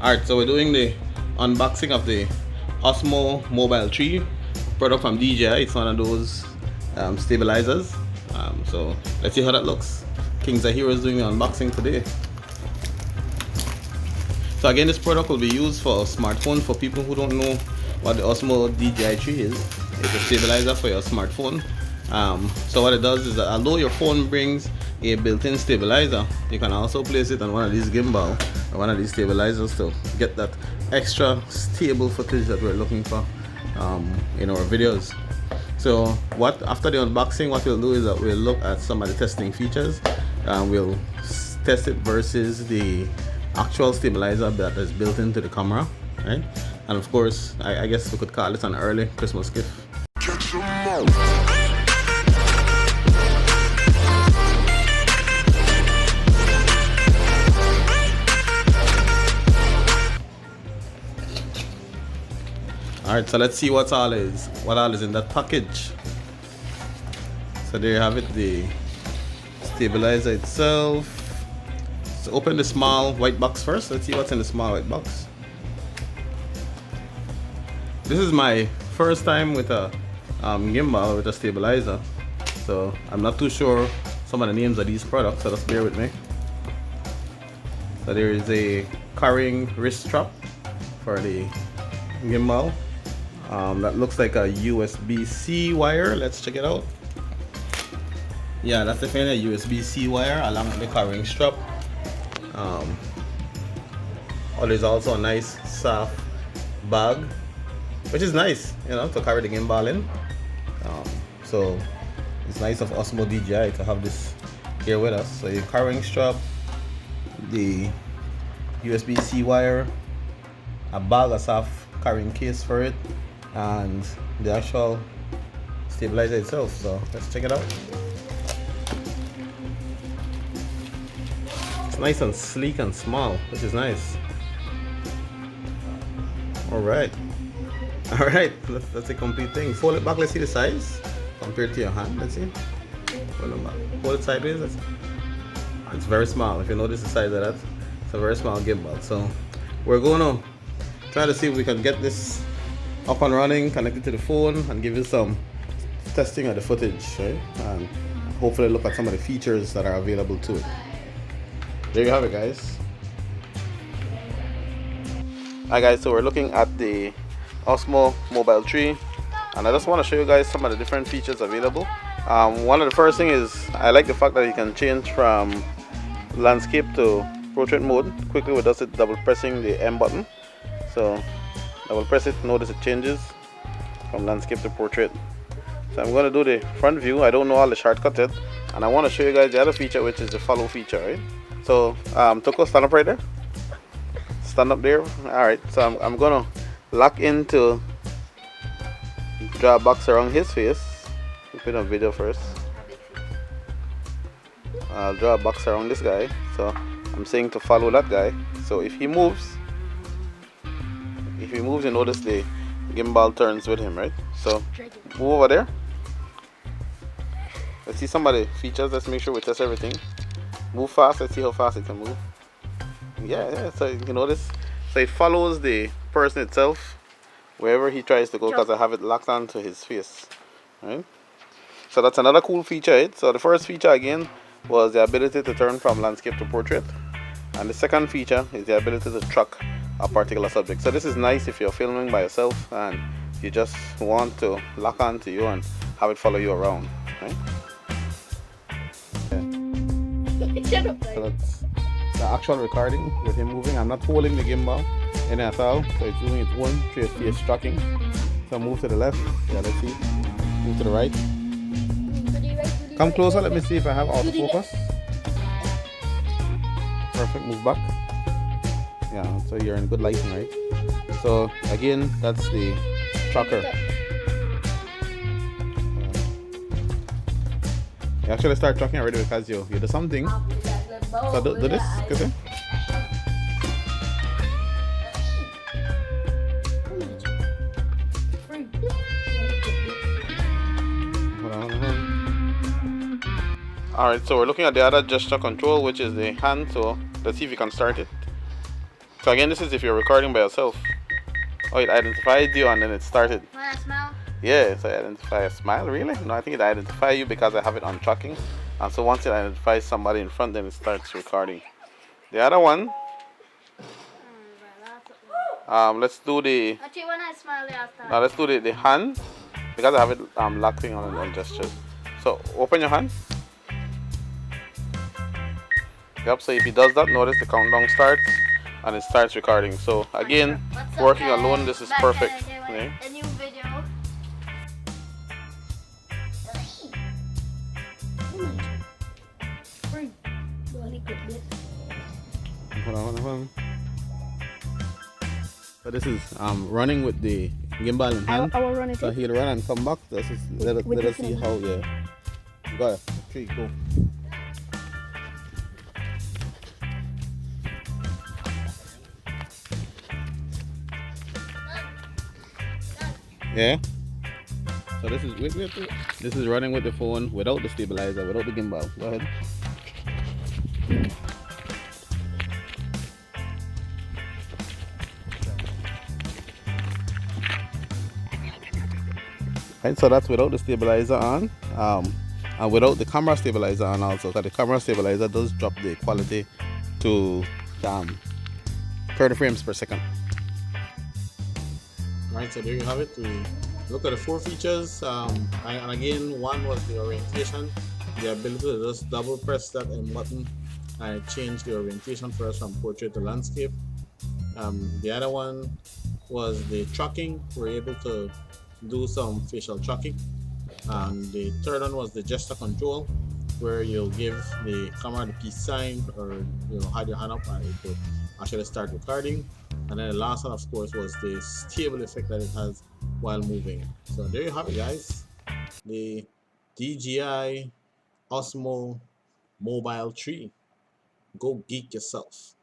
Alright, so we're doing the unboxing of the OSMO Mobile 3 product from DJI. It's one of those stabilizers. So let's see how that looks. Kings are Heroes doing the unboxing today. So again, this product will be used for smartphone. For people who don't know what the OSMO DJI 3 is, it's a stabilizer for your smartphone. So what it does is that although your phone brings a built-in stabilizer, you can also place it on one of these gimbal or one of these stabilizers to get that extra stable footage that we're looking for in our videos. So after the unboxing, what we'll do is that we'll look at some of the testing features. We'll test it versus the actual stabilizer that is built into the camera, right? And of course, I guess we could call it an early Christmas gift. Alright, so let's see what all is in that package. So there you have it, the stabilizer itself. Let's open the small white box first. Let's see what's in the small white box. This is my first time with a gimbal with a stabilizer, so I'm not too sure some of the names of these products, so just bear with me. So there is a carrying wrist strap for the gimbal. That looks like a USB-C wire. Let's check it out. Yeah, that's definitely a USB-C wire along with the carrying strap. There's also a nice soft bag, which is nice, you know, to carry the gimbal in. So it's nice of OSMO DJI to have this here with us. So your carrying strap, the USB-C wire, a bag, a soft carrying case for it, and the actual stabilizer itself. So let's check it out. It's nice and sleek and small, which is nice. Alright, that's a complete thing. Fold it back, let's see the size compared to your hand. Let's see. Hold it back, hold it sideways. It's very small. If you notice the size of that, it's a very small gimbal. So we're going to try to see if we can get this up and running, connected to the phone, and give you some testing of the footage, right? And hopefully look at some of the features that are available to it. There you have it, guys. Hi guys, so we're looking at the OSMO Mobile 3, and I just want to show you guys some of the different features available. One of the first thing is I like the fact that you can change from landscape to portrait mode quickly with just double pressing the M button. So double press it, notice it changes from landscape to portrait. So I'm going to do the front view. I don't know all the shortcuts yet, and I want to show you guys the other feature, which is the follow feature, right? So Toko, stand up right there. Stand up there. Alright, so I'm gonna lock into, draw a box around his face. We'll put on video first. I'll draw a box around this guy. So I'm saying to follow that guy. So if he moves, you notice the gimbal turns with him, right? So move over there. Let's see some of the features. Let's make sure we test everything. Move fast. Let's see how fast it can move. Yeah, so you can notice, so it follows the person itself wherever he tries to go, because I have it locked onto his face, right? So that's another cool feature, right? So the first feature again was the ability to turn from landscape to portrait, and the second feature is the ability to track a particular subject. So this is nice if you're filming by yourself and you just want to lock onto you and have it follow you around, right? Yeah. So that's the actual recording with him moving. I'm not holding the gimbal in at all, so it's doing its own face tracking. So move to the left. Yeah, let's see. Move to the right. Come closer. Let me see if I have autofocus. Perfect. Move back. Yeah, so you're in good lighting, right? So again, that's the tracker. You actually start tracking already because you do something. So do this, okay? Alright, so we're looking at the other gesture control, which is the hand. So let's see if we can start it. So again, this is if you're recording by yourself. Oh, it identified you and then it started. When I smile? Yeah, so it identifies a smile, really? No, I think it identifies you because I have it on tracking. And so once it identifies somebody in front, then it starts recording. The other one, let's do the... Actually, when I smile, they start. Now let's do the hand, because I have it locking on gestures. So open your hand. Yep, so if he does that, notice the countdown starts and it starts recording. So again, working alone, this is perfect. Okay. A new video. Hold on. So this is running with the gimbal in hand. I will run it. So he'll run and come back. Let us see how. Yeah. Go ahead. 3, go. Yeah. So this is this is running with the phone without the stabilizer, without the gimbal. Go ahead. Right, so that's without the stabilizer on, and without the camera stabilizer on also, because the camera stabilizer does drop the quality to 30 frames per second. Right, so there you have it. We look at the 4 features, and again, one was the orientation, the ability to just double press that M button and change the orientation for us from portrait to landscape. The other one was the tracking. We're able to do some facial tracking, and the third one was the gesture control, where you'll give the camera the peace sign, or hide your hand up and it will actually start recording. And then the last one, of course, was the stable effect that it has while moving. So there you have it, guys, the DJI OSMO Mobile 3. Go geek yourself.